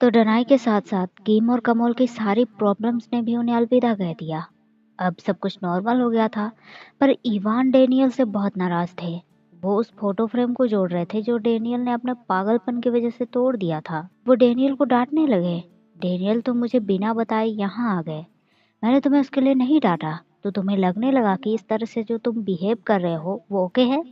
तो डनाई के साथ साथ कीम और कमोल की सारी प्रॉब्लम्स ने भी उन्हें अलविदा कह दिया। अब सब कुछ नॉर्मल हो गया था, पर इवान डेनियल से बहुत नाराज थे। वो उस फोटो फ्रेम को जोड़ रहे थे जो डेनियल ने अपने पागलपन की वजह से तोड़ दिया था। वो डेनियल को डांटने लगे, डेनियल तुम मुझे बिना बताए यहाँ आ गए, मैंने तुम्हें उसके लिए नहीं डांटा, तो तुम्हें लगने लगा कि इस तरह से जो तुम बिहेव कर रहे हो वो ओके है।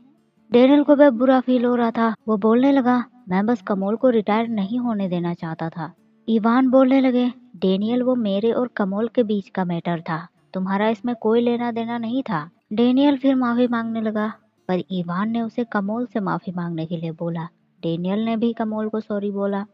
डेनियल को वह बुरा फील हो रहा था। वो बोलने लगा, मैं बस कमोल को रिटायर नहीं होने देना चाहता था। इवान बोलने लगे, डेनियल वो मेरे और कमोल के बीच का मैटर था, तुम्हारा इसमें कोई लेना देना नहीं था। डेनियल फिर माफी मांगने लगा, पर इवान ने उसे कमोल से माफी मांगने के लिए बोला। डेनियल ने भी कमोल को सॉरी बोला,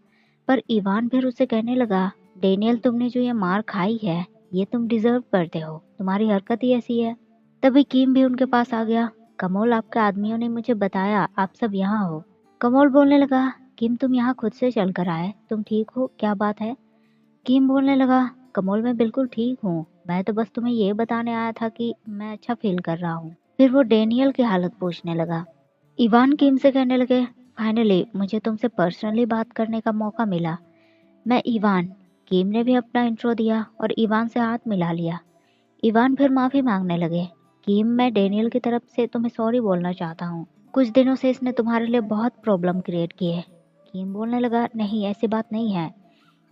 पर इवान फिर उसे कहने लगा, डेनियल तुमने जो ये मार खाई है ये तुम डिजर्व करते हो, तुम्हारी हरकत ही ऐसी है। तभी कीम भी उनके पास आ गया। कमोल आपके आदमियों ने मुझे बताया आप सब यहाँ हो। कमोल बोलने लगा, किम तुम यहाँ खुद से चल कर आए, तुम ठीक हो, क्या बात है। किम बोलने लगा, कमोल मैं बिल्कुल ठीक हूँ, मैं तो बस तुम्हें ये बताने आया था कि मैं अच्छा फील कर रहा हूँ। फिर वो डेनियल की हालत पूछने लगा। इवान किम से कहने लगे, फाइनली मुझे तुमसे पर्सनली बात करने का मौका मिला। मैं इवान। किम ने भी अपना इंट्रो दिया और इवान से हाथ मिला लिया। इवान फिर माफी मांगने लगे, किम मैं डेनियल की तरफ से तुम्हें सॉरी बोलना चाहता हूँ, कुछ दिनों से इसने तुम्हारे लिए बहुत प्रॉब्लम क्रिएट की है। किम बोलने लगा, नहीं ऐसी बात नहीं है।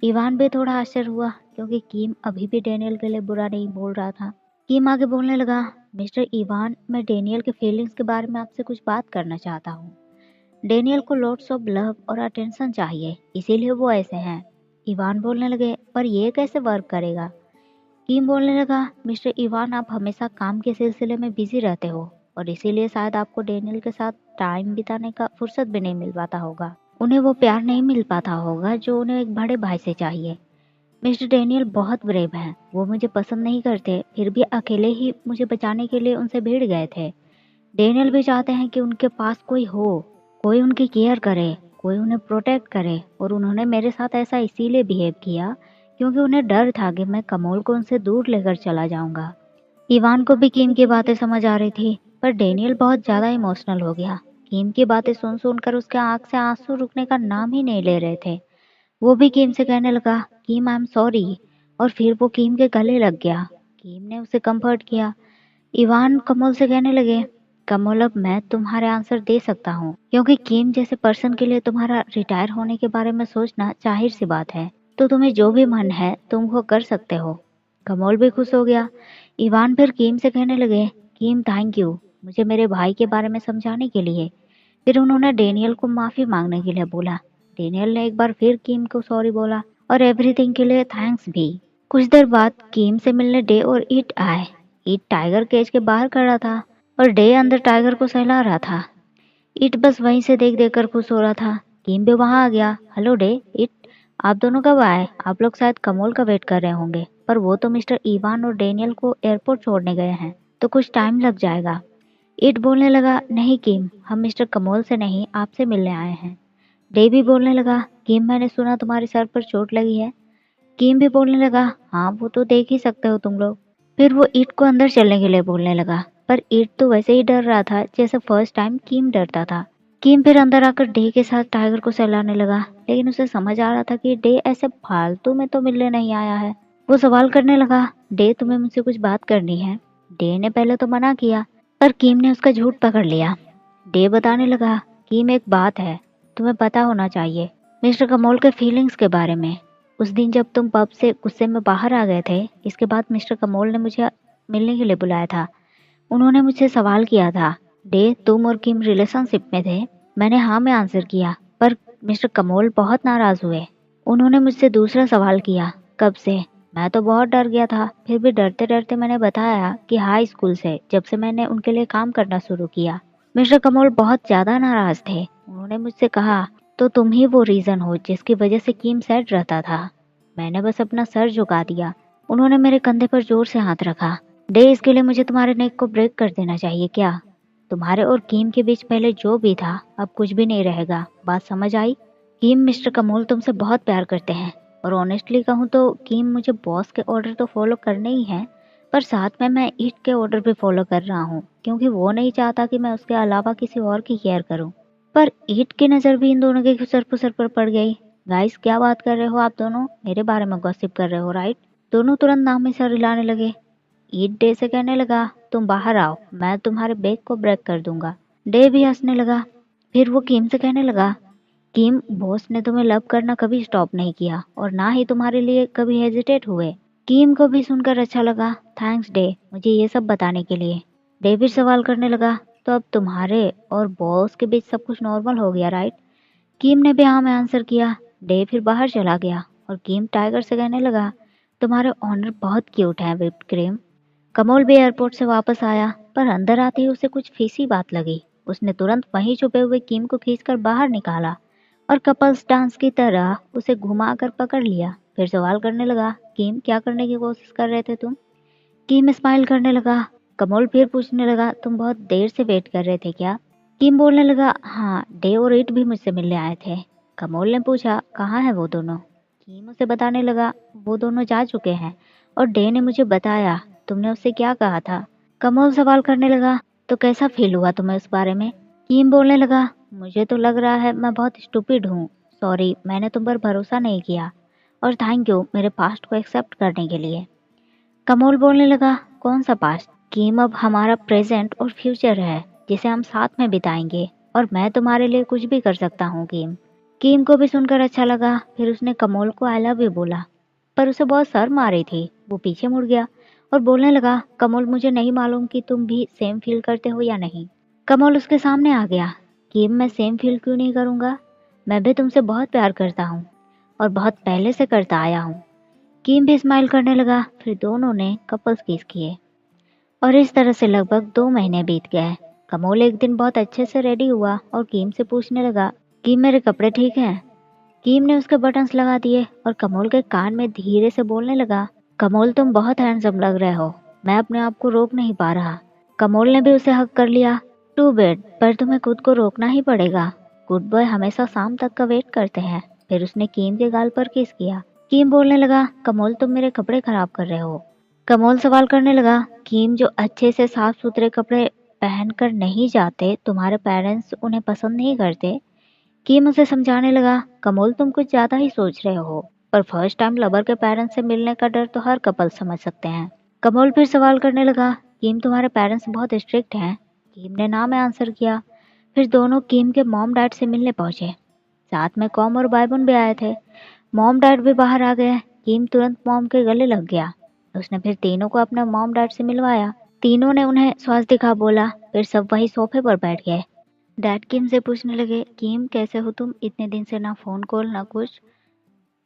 इवान भी थोड़ा आश्चर्य हुआ क्योंकि किम अभी भी डेनियल के लिए बुरा नहीं बोल रहा था। किम आगे बोलने लगा, मिस्टर इवान मैं डेनियल के फीलिंग्स के बारे में आपसे कुछ बात करना चाहता हूँ। डेनियल को लॉट्स ऑफ लव और अटेंशन चाहिए, इसीलिए वो ऐसे हैं। इवान बोलने लगे, पर ये कैसे वर्क करेगा। किम बोलने लगा, मिस्टर इवान आप हमेशा काम के सिलसिले में बिजी रहते हो और इसीलिए शायद आपको डेनियल के साथ टाइम बिताने का फुर्सत भी नहीं मिल पाता होगा, उन्हें वो प्यार नहीं मिल पाता होगा जो उन्हें एक बड़े भाई से चाहिए। मिस्टर डेनियल बहुत ब्रेव हैं, वो मुझे पसंद नहीं करते, फिर भी अकेले ही मुझे बचाने के लिए उनसे भिड़ गए थे। डेनियल भी चाहते हैं कि उनके पास कोई हो, कोई उनकी केयर करे, कोई उन्हें प्रोटेक्ट करे, और उन्होंने मेरे साथ ऐसा इसीलिए बिहेव किया क्योंकि उन्हें डर था कि मैं कमोल को उनसे दूर लेकर चला जाऊंगा। इवान को भी किम की बातें समझ आ रही थी, पर डेनियल बहुत ज्यादा इमोशनल हो गया। किम की बातें सुन सुनकर उसके आंख से आंसू रुकने का नाम ही नहीं ले रहे थे। वो भी किम से कहने लगा, किम आई एम सॉरी, और फिर वो किम के गले लग गया। किम ने उसे कंफर्ट किया। इवान कमल से कहने लगे, कमल अब मैं तुम्हारे आंसर दे सकता हूँ क्योंकि किम जैसे पर्सन के लिए तुम्हारा रिटायर होने के बारे में सोचना जाहिर सी बात है, तो तुम्हें जो भी मन है तुम वो कर सकते हो। कमल भी खुश हो गया। इवान फिर किम से कहने लगे, किम थैंक यू मुझे मेरे भाई के बारे में समझाने के लिए। फिर उन्होंने डेनियल को माफी मांगने के लिए बोला। डेनियल ने एक बार फिर किम को सॉरी बोला और एवरीथिंग के लिए थैंक्स भी। कुछ देर बाद किम से मिलने डे और ईट आए। ईट टाइगर केज के बाहर खड़ा था और डे अंदर टाइगर को सहला रहा था। ईट बस वहीं से देख देख कर खुश हो रहा था। किम भी वहां आ गया। हेलो डे, ईट, आप दोनों कब आए, आप लोग शायद कमोल का वेट कर रहे होंगे, पर वो तो मिस्टर इवान और डेनियल को एयरपोर्ट छोड़ने गए हैं, तो कुछ टाइम लग जाएगा। ईट बोलने लगा, नहीं किम, हम मिस्टर कमोल से नहीं आपसे मिलने आए हैं। डे भी बोलने लगा, किम मैंने सुना तुम्हारे सर पर चोट लगी है। किम भी बोलने लगा, हाँ वो तो देख ही सकते हो तुम लोग। फिर वो ईट को अंदर चलने के लिए बोलने लगा, पर ईट तो वैसे ही डर रहा था जैसे फर्स्ट टाइम किम डरता था। किम फिर अंदर आकर डे के साथ टाइगर को सहलाने लगा, लेकिन उसे समझ आ रहा था कि डे ऐसे फालतू में तो मिलने नहीं आया है। वो सवाल करने लगा, डे तुम्हें मुझसे कुछ बात करनी है। डे ने पहले तो मना किया, पर किम ने उसका झूठ पकड़ लिया। डे बताने लगा, किम एक बात है, तुम्हें पता होना चाहिए मिस्टर कमोल के फीलिंग्स के बारे में। उस दिन जब तुम पब से गुस्से में बाहर आ गए थे, इसके बाद मिस्टर कमोल ने मुझे मिलने के लिए बुलाया था। उन्होंने मुझसे सवाल किया था, डे तुम और किम रिलेशनशिप में थे। मैंने हाँ में आंसर किया, पर मिस्टर कमोल बहुत नाराज हुए। उन्होंने मुझसे दूसरा सवाल किया, कब से। मैं तो बहुत डर गया था, फिर भी डरते डरते मैंने बताया कि हाई स्कूल से, जब से मैंने उनके लिए काम करना शुरू किया। मिस्टर कमोल बहुत ज्यादा नाराज थे। उन्होंने मुझसे कहा, तो तुम ही वो रीजन हो जिसकी वजह से किम सैड रहता था। मैंने बस अपना सर झुका दिया। उन्होंने मेरे कंधे पर जोर से हाथ रखा। डे, इसके लिए मुझे तुम्हारे नेक को ब्रेक कर देना चाहिए क्या। तुम्हारे और किम के बीच पहले जो भी था अब कुछ भी नहीं रहेगा, बात समझ आई। किम मिस्टर कमोल तुमसे बहुत प्यार करते हैं, और ऑनेस्टली कहूँ तो किम मुझे बॉस के ऑर्डर तो फॉलो करने ही हैं, पर साथ में मैं ईट के ऑर्डर भी फॉलो कर रहा हूँ क्योंकि वो नहीं चाहता कि मैं उसके अलावा किसी और की केयर करूँ। पर ईट की नज़र भी इन दोनों के सर पर पड़ गई। गाइस क्या बात कर रहे हो आप दोनों, मेरे बारे में गॉसिप कर रहे हो राइट? दोनों तुरंत नाम में सर हिलाने लगे। ईट डे से कहने लगा, तुम बाहर आओ, मैं तुम्हारे बैग को ब्रेक कर दूंगा। डे भी हंसने लगा। फिर वो किम से कहने लगा, किम बॉस ने तुम्हें लव करना कभी स्टॉप नहीं किया और ना ही तुम्हारे लिए कभी हेजिटेट हुए। किम को भी सुनकर अच्छा लगा। थैंक्स डे, मुझे ये सब बताने के लिए। डे फिर सवाल करने लगा, तो अब तुम्हारे और बॉस के बीच सब कुछ नॉर्मल हो गया राइट? किम ने भी हाँ में आंसर किया। डे फिर बाहर चला गया और किम टाइगर से कहने लगा, तुम्हारे ऑनर बहुत क्यूट है विप्ड क्रीम। कमोल भी एयरपोर्ट से वापस आया, पर अंदर आते ही उसे कुछ फीसी बात लगी। उसने तुरंत वहीं छुपे हुए किम को खींचकर बाहर निकाला और कपल्स डांस की तरह उसे घुमाकर पकड़ लिया। फिर सवाल करने लगा, किम क्या करने की कोशिश कर रहे थे तुम? किम स्माइल करने लगा। कमोल फिर पूछने लगा, तुम बहुत देर से वेट कर रहे थे क्या? किम बोलने लगा, हाँ, डे और ईट भी मुझसे मिलने आए थे। कमोल ने पूछा, कहाँ है वो दोनों? किम उसे बताने लगा, वो दोनों जा चुके हैं और डे ने मुझे बताया तुमने उससे क्या कहा था। कमोल सवाल करने लगा, तो कैसा फील हुआ तुम्हें उस बारे में? किम बोलने लगा, मुझे तो लग रहा है मैं बहुत स्टूपिड हूँ। सॉरी, मैंने तुम पर भरोसा नहीं किया और थैंक यू मेरे पास्ट को एक्सेप्ट करने के लिए। कमोल बोलने लगा, कौन सा पास्ट? किम, अब हमारा प्रेजेंट और फ्यूचर है जिसे हम साथ में बिताएंगे और मैं तुम्हारे लिए कुछ भी कर सकता हूँ किम। किम को भी सुनकर अच्छा लगा। फिर उसने कमोल को आई लव यू बोला, पर उसे बहुत शर्म आ रही थी। वो पीछे मुड़ गया और बोलने लगा, कमोल मुझे नहीं मालूम कि तुम भी सेम फील करते हो या नहीं। कमोल उसके सामने आ गया। किम, मैं सेम फील क्यों नहीं करूँगा? मैं भी तुमसे बहुत प्यार करता हूँ और बहुत पहले से करता आया हूँ। किम भी स्माइल करने लगा। फिर दोनों ने कपल्स किस किए और इस तरह से लगभग 2 महीने बीत गए। कमोल एक दिन बहुत अच्छे से रेडी हुआ और किम से पूछने लगा, किम मेरे कपड़े ठीक हैं? किम ने उसके बटन्स लगा दिए और कमोल के कान में धीरे से बोलने लगा, कमोल तुम बहुत हैंडसम लग रहे हो, मैं अपने आप को रोक नहीं पा रहा। कमोल ने भी उसे हक कर लिया। टू बेड, पर तुम्हें खुद को रोकना ही पड़ेगा। गुड बॉय हमेशा शाम तक का वेट करते हैं। फिर उसने किम के गाल पर किस किया। किम बोलने लगा, कमोल तुम मेरे कपड़े खराब कर रहे हो। कमोल सवाल करने लगा, किम जो अच्छे से साफ सुथरे कपड़े पहनकर नहीं जाते, तुम्हारे पेरेंट्स उन्हें पसंद नहीं करते? किम उसे समझाने लगा, कमोल तुम कुछ ज्यादा ही सोच रहे हो, पर फर्स्ट टाइम लवर के पेरेंट्स से मिलने का डर तो हर कपल समझ सकते हैं। कमोल फिर सवाल करने लगा, किम तुम्हारे पेरेंट्स बहुत स्ट्रिक्ट हैं? किम ने ना में आंसर किया। फिर दोनों किम के मॉम डैड से मिलने पहुंचे। साथ में कॉम और बायबुन भी आए थे। मॉम डैड भी बाहर आ गए। किम तुरंत मॉम के गले लग गया। उसने फिर तीनों को अपने मॉम डैड से मिलवाया। तीनों ने उन्हें स्वास्थ्य दिखा बोला। फिर सब वही सोफे पर बैठ गए। डैड किम से पूछने लगे, किम कैसे हो तुम, इतने दिन से ना फोन कॉल ना कुछ।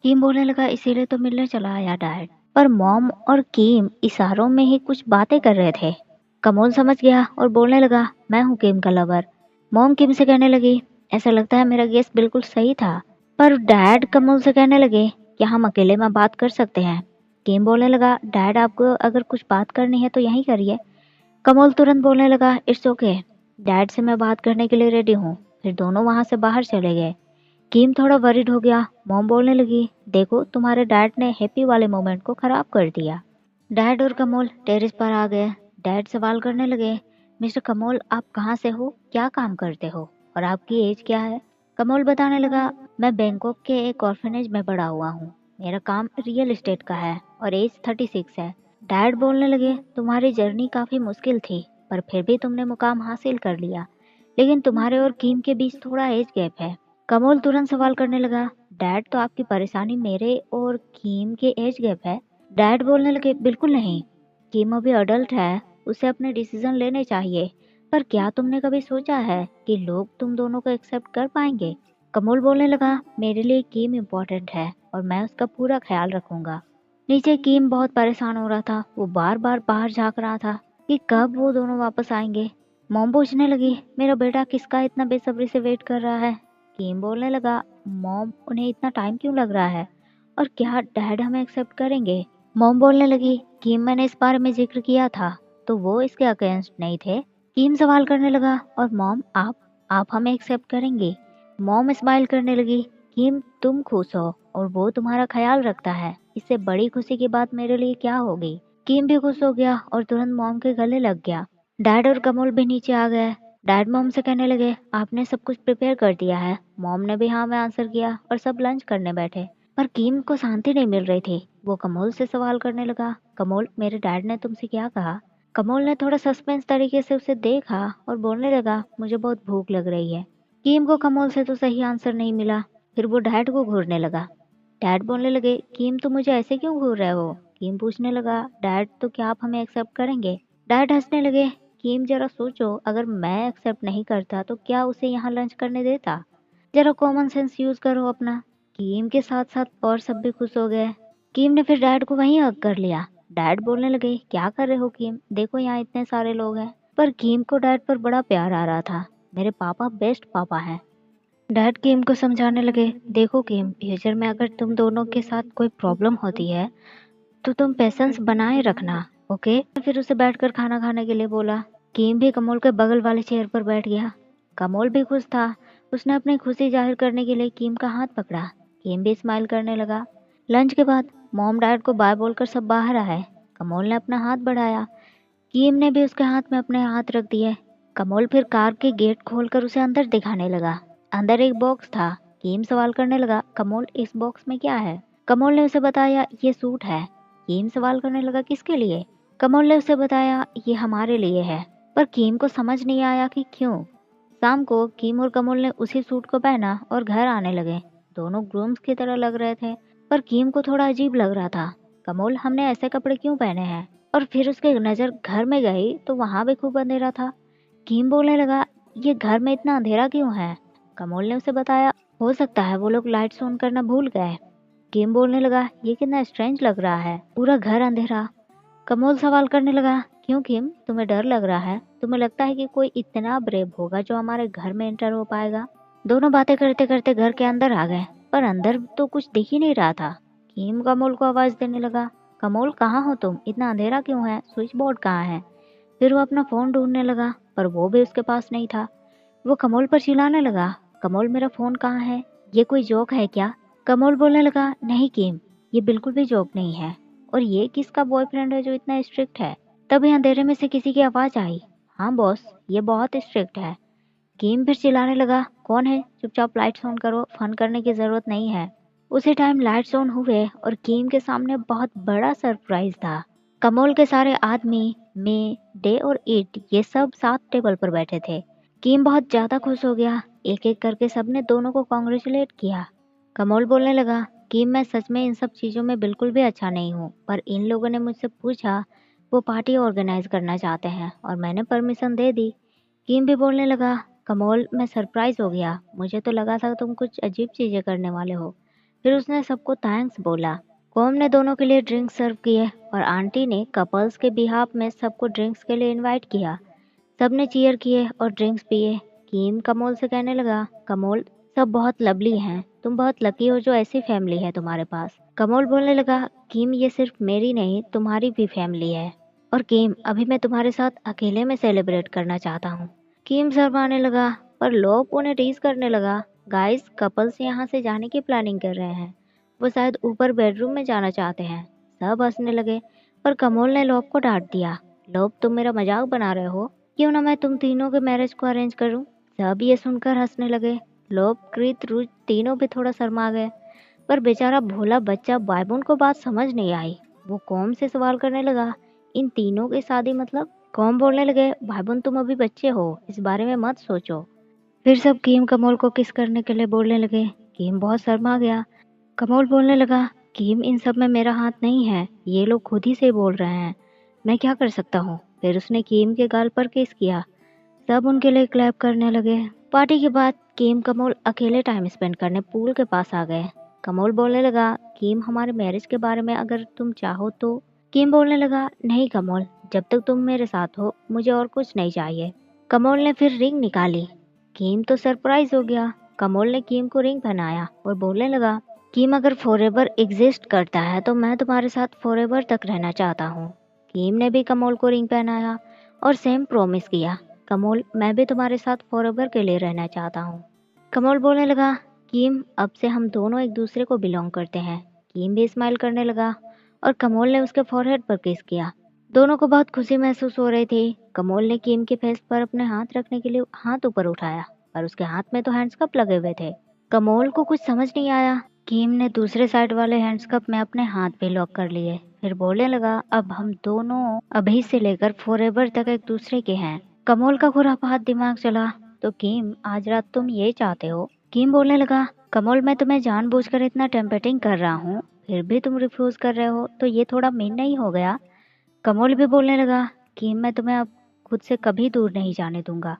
किम बोलने लगा, इसीलिए तो मिलने चला आया डैड। पर मॉम और किम इशारों में ही कुछ बातें कर रहे थे। कमोल समझ गया और बोलने लगा, मैं हूँ किम का लवर। मॉम किम से कहने लगी, ऐसा लगता है मेरा गेस बिल्कुल सही था। पर डैड कमोल से कहने लगे, क्या हम अकेले में बात कर सकते हैं? किम बोलने लगा, डैड आपको अगर कुछ बात करनी है तो यहीं करिए। कमोल तुरंत बोलने लगा, इट्स ओके, डैड से मैं बात करने के लिए रेडी हूँ। फिर दोनों वहां से बाहर चले गए। किम थोड़ा वरिड हो गया। मॉम बोलने लगी, देखो तुम्हारे डैड ने हैप्पी वाले मोमेंट को खराब कर दिया। डैड और कमोल टेरेस पर आ गए। डैड सवाल करने लगे, मिस्टर कमोल आप कहाँ से हो, क्या काम करते हो और आपकी एज क्या है? कमोल बताने लगा, मैं बैंकॉक के एक ऑर्फनेज में पड़ा हुआ हूँ। मेरा काम रियल एस्टेट का है और एज 36 है। डैड बोलने लगे, तुम्हारी जर्नी काफी मुश्किल थी, पर फिर भी तुमने मुकाम हासिल कर लिया। लेकिन तुम्हारे और किम के बीच थोड़ा एज गैप है। कमोल तुरंत सवाल करने लगा, डैड तो आपकी परेशानी मेरे और किम के एज गैप है? डैड बोलने लगे, बिल्कुल नहीं, किम अभी अडल्ट है, उसे अपने डिसीजन लेने चाहिए। पर क्या तुमने कभी सोचा है कि लोग तुम दोनों को एक्सेप्ट कर पाएंगे? कमोल बोलने लगा, मेरे लिए किम इम्पोर्टेंट है और मैं उसका पूरा ख्याल रखूंगा। नीचे किम बहुत परेशान हो रहा था। वो बार बार बाहर झांक रहा था कि कब वो दोनों वापस आएंगे। मॉम पूछने लगी, मेरा बेटा किसका इतना बेसब्री से वेट कर रहा है? किम बोलने लगा, मॉम उन्हें इतना टाइम क्यों लग रहा है और क्या डैड हमें एक्सेप्ट करेंगे? मॉम बोलने लगी, किम मैंने इस बारे में जिक्र किया था तो वो इसके अगेंस्ट नहीं थे। किम सवाल करने लगा, और मॉम आप हमें एक्सेप्ट करेंगी? मॉम स्माइल करने लगी, किम तुम खुश हो और वो तुम्हारा ख्याल रखता है, इससे बड़ी खुशी की बात मेरे लिए क्या होगी? किम भी खुश हो गया और तुरंत मॉम के गले लग गया। डैड और कमल भी नीचे आ गए। डैड मॉम से कहने लगे, आपने सब कुछ प्रिपेयर कर दिया है? मॉम ने भी हाँ में आंसर किया और सब लंच करने बैठे। पर किम को शांति नहीं मिल रही थी। वो कमोल से सवाल करने लगा, कमोल मेरे डैड ने तुमसे क्या कहा? कमोल ने थोड़ा सस्पेंस तरीके से उसे देखा और बोलने लगा, मुझे बहुत भूख लग रही है। किम को कमोल से तो सही आंसर नहीं मिला। फिर वो डैड को घूरने लगा। डैड बोलने लगे, किम तुम मुझे ऐसे क्यों घूर रहे हो? किम पूछने लगा, डैड तो क्या आप हमें एक्सेप्ट करेंगे? डैड हंसने लगे, किम जरा सोचो, अगर मैं एक्सेप्ट नहीं करता तो क्या उसे यहाँ लंच करने देता? जरा कॉमन सेंस यूज करो अपना। किम के साथ साथ और सब भी खुश हो गए। किम ने फिर डैड को वहीं हक कर लिया। डैड बोलने लगे, क्या कर रहे हो किम, देखो यहाँ इतने सारे लोग हैं। पर किम को डैड पर बड़ा प्यार आ रहा था। मेरे पापा बेस्ट पापा हैं। डैड किम को समझाने लगे, देखो किम, फ्यूचर में अगर तुम दोनों के साथ कोई प्रॉब्लम होती है तो तुम पेशेंस बनाए रखना, ओके? फिर उसे बैठकर खाना खाने के लिए बोला। किम भी कमोल के बगल वाले चेयर पर बैठ गया। कमोल भी खुश था। उसने अपनी खुशी जाहिर करने के लिए किम का हाथ पकड़ा। किम भी स्माइल करने लगा। लंच के बाद मॉम डैड को बाय बोलकर सब बाहर आए। कमोल ने अपना हाथ बढ़ाया। किम ने भी उसके हाथ में अपने हाथ रख दिए। कमोल फिर कार के गेट खोलकर उसे अंदर दिखाने लगा। अंदर एक बॉक्स था। किम सवाल करने लगा, कमोल इस बॉक्स में क्या है? कमोल ने उसे बताया, ये सूट है। किम सवाल करने लगा, किसके लिए? कमोल ने उसे बताया, ये हमारे लिए है। पर किम को समझ नहीं आया कि क्यों। शाम को किम और कमोल ने उसी सूट को पहना और घर आने लगे। दोनों ग्रूम्स की तरह लग रहे थे, पर किम को थोड़ा अजीब लग रहा था। कमोल, हमने ऐसे कपड़े क्यों पहने हैं? और फिर उसकी नजर घर में गई तो वहां भी खूब अंधेरा था। किम बोलने लगा, ये घर में इतना अंधेरा क्यों है? कमोल ने उसे बताया, हो सकता है वो लोग लाइट्स ऑन करना भूल गए। किम बोलने लगा, ये कितना स्ट्रेंज लग रहा है, पूरा घर अंधेरा। कमोल सवाल करने लगा, क्यों किम, तुम्हें डर लग रहा है? तुम्हें लगता है कि कोई इतना ब्रेव होगा जो हमारे घर में एंटर हो पाएगा? दोनों बातें करते करते घर के अंदर आ गए, पर अंदर तो कुछ दिख ही नहीं रहा था। किम कमोल को आवाज देने लगा, कमोल कहाँ हो तुम, इतना अंधेरा क्यों है, स्विच बोर्ड कहाँ है? फिर वो अपना फोन ढूंढने लगा, पर वो भी उसके पास नहीं था। वो कमोल पर चिल्लाने लगा, कमोल मेरा फोन कहाँ है? ये कोई जोक है क्या? कमोल बोलने लगा, नहीं किम, ये बिल्कुल भी जोक नहीं है। और ये किसका बॉयफ्रेंड है जो इतना स्ट्रिक्ट है? तभी अंधेरे में से किसी की आवाज आई, हाँ बॉस, ये बहुत स्ट्रिक्ट है। किम फिर चिल्लाने लगा, कौन है? चुपचाप लाइट्स ऑन करो, फन करने की जरूरत नहीं है। उसी टाइम लाइट्स ऑन हुए और किम के सामने बहुत बड़ा सरप्राइज था। कमोल के सारे आदमी, मे, डे और इट, ये सब साथ टेबल पर बैठे थे। किम बहुत ज्यादा खुश हो गया। एक एक करके सबने दोनों को कॉन्ग्रेचुलेट किया। कमोल बोलने लगा, किम मैं सच में इन सब चीजों में बिल्कुल भी अच्छा नहीं हूँ, पर इन लोगों ने मुझसे पूछा, वो पार्टी ऑर्गेनाइज करना चाहते हैं और मैंने परमिशन दे दी। किम भी बोलने लगा, कमोल मैं सरप्राइज हो गया, मुझे तो लगा था तुम कुछ अजीब चीजें करने वाले हो। फिर उसने सबको थैंक्स बोला। कॉम ने दोनों के लिए ड्रिंक्स सर्व किए और आंटी ने कपल्स के बिहाफ में सबको ड्रिंक्स के लिए इनवाइट किया। सबने चीयर किए और ड्रिंक्स पिए। किम कमोल से कहने लगा, कमोल सब बहुत लवली हैं, तुम बहुत लकी हो जो ऐसी फैमिली है तुम्हारे पास। कमोल बोलने लगा, किम ये सिर्फ मेरी नहीं तुम्हारी भी फैमिली है। और किम अभी मैं तुम्हारे साथ अकेले में सेलिब्रेट करना चाहता हूँ। किम शर्माने लगा, पर लोग उन्हें टीज करने लगा, गाइस कपल्स यहाँ से जाने की प्लानिंग कर रहे हैं, वो शायद ऊपर बेडरूम में जाना चाहते हैं। सब हंसने लगे, पर कमोल ने लोब को डांट दिया, लोब तुम मेरा मजाक बना रहे हो, क्यों ना मैं तुम तीनों के मैरिज को अरेंज करूं? सब ये सुनकर हंसने लगे। लोब, कृत, रुच तीनों भी थोड़ा शर्मा गए, पर बेचारा भोला बच्चा बायबुन को बात समझ नहीं आई। वो कॉम से सवाल करने लगा, इन तीनों की शादी मतलब? कॉम बोलने लगे, भाईबुन तुम अभी बच्चे हो, इस बारे में मत सोचो। फिर सब कीम कमोल को किस करने के लिए बोलने लगे। कीम बहुत शर्मा गया। कमोल बोलने लगा, कीम इन सब में मेरा हाथ नहीं है, ये लोग खुद ही से बोल रहे हैं, मैं क्या कर सकता हूँ? फिर उसने कीम के गाल पर किस किया। सब उनके लिए क्लैप करने लगे। पार्टी के बाद कीम कमोल अकेले टाइम स्पेंड करने पूल के पास आ गए। कमोल बोलने लगा, कीम हमारे मैरिज के बारे में अगर तुम चाहो तो। कीम बोलने लगा, नहीं कमोल, जब तक तुम मेरे साथ हो मुझे और कुछ नहीं चाहिए। कमोल ने फिर रिंग निकाली। कीम तो सरप्राइज हो गया। कमोल ने कीम को रिंग पहनाया और बोलने लगा, कीम अगर फॉरएवर एग्जिस्ट करता है तो मैं तुम्हारे साथ फॉरएवर तक रहना चाहता हूँ। कीम ने भी कमोल को रिंग पहनाया और सेम प्रॉमिस किया, कमोल मैं भी तुम्हारे साथ फॉरएवर के लिए रहना चाहता हूँ। कमोल बोलने लगा, कीम अब से हम दोनों एक दूसरे को बिलोंग करते हैं। कीम भी स्माइल करने लगा और कमोल ने उसके फॉरहेड पर किस किया। दोनों को बहुत खुशी महसूस हो रही थी। कमोल ने किम के फेस पर अपने हाथ रखने के लिए हाथ ऊपर उठाया, पर उसके हाथ में तो हैंड्सकप लगे हुए थे। कमोल को कुछ समझ नहीं आया। किम ने दूसरे साइड वाले हैंड्सकप में अपने हाथ भी लॉक कर लिए, फिर बोलने लगा, अब हम दोनों अभी से लेकर फॉरएवर तक एक दूसरे के हैं। कमोल का खुरापात दिमाग चला, तो किम आज रात तुम ये चाहते हो? किम बोलने लगा, कमोल मैं तुम्हें जानबूझकर इतना टेम्पटिंग कर रहा हूँ, फिर भी तुम रिफ्यूज कर रहे हो, तो ये थोड़ा मीन नहीं हो गया? कमोल भी बोलने लगा कि मैं तुम्हें अब खुद से कभी दूर नहीं जाने दूंगा।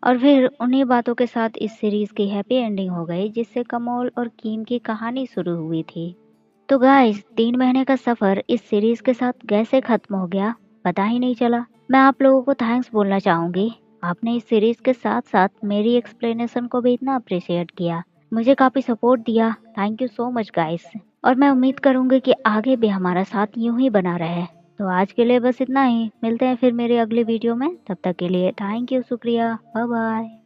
और फिर उन्हीं बातों के साथ इस सीरीज की हैप्पी एंडिंग हो गई, जिससे कमोल और कीम की कहानी शुरू हुई थी। तो गाइस, 3 महीने का सफर इस सीरीज के साथ कैसे खत्म हो गया पता ही नहीं चला। मैं आप लोगों को थैंक्स बोलना चाहूंगी। आपने इस सीरीज के साथ साथ मेरी एक्सप्लेनेशन को भी इतना अप्रिशिएट किया, मुझे काफी सपोर्ट दिया। Thank you so much guys. और मैं उम्मीद करूंगी कि आगे भी हमारा साथ यूं ही बना रहे। तो आज के लिए बस इतना ही, मिलते हैं फिर मेरे अगले वीडियो में। तब तक के लिए थैंक यू, शुक्रिया, बाय बाय।